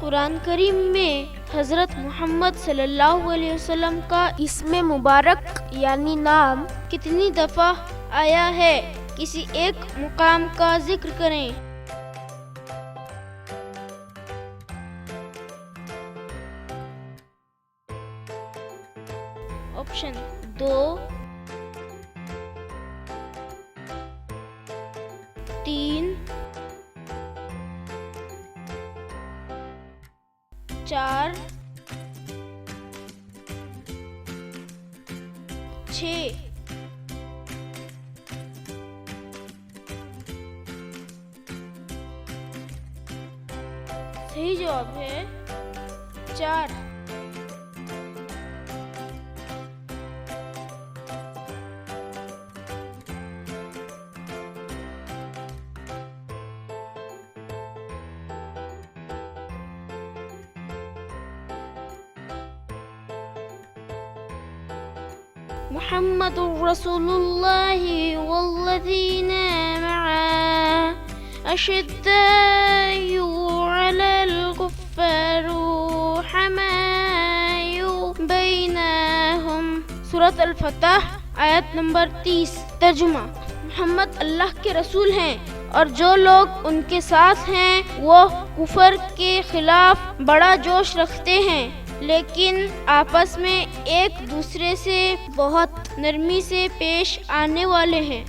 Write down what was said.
कुरान करीम में हजरत मोहम्मद सल्लल्लाहु अलैहि वसल्लम का इस्म मुबारक यानी नाम कितनी दफा आया है? किसी एक मुकाम का जिक्र करें। ऑप्शन 2, 3, 4, 6। सही जवाब है 4। मुहम्मदुर रसूलुल्लाहि वल्लज़ीना मअह अशिद्दाउ अलल कुफ़्फ़ारि रुहमाउ बैनहुम। सूरत अल-फतह आयत नंबर 30। तर्जुमा: मोहम्मद अल्लाह के रसूल हैं और जो लोग उनके साथ हैं वो कुफर के खिलाफ बड़ा जोश रखते हैं, लेकिन आपस में एक दूसरे से बहुत नरमी से पेश आने वाले हैं।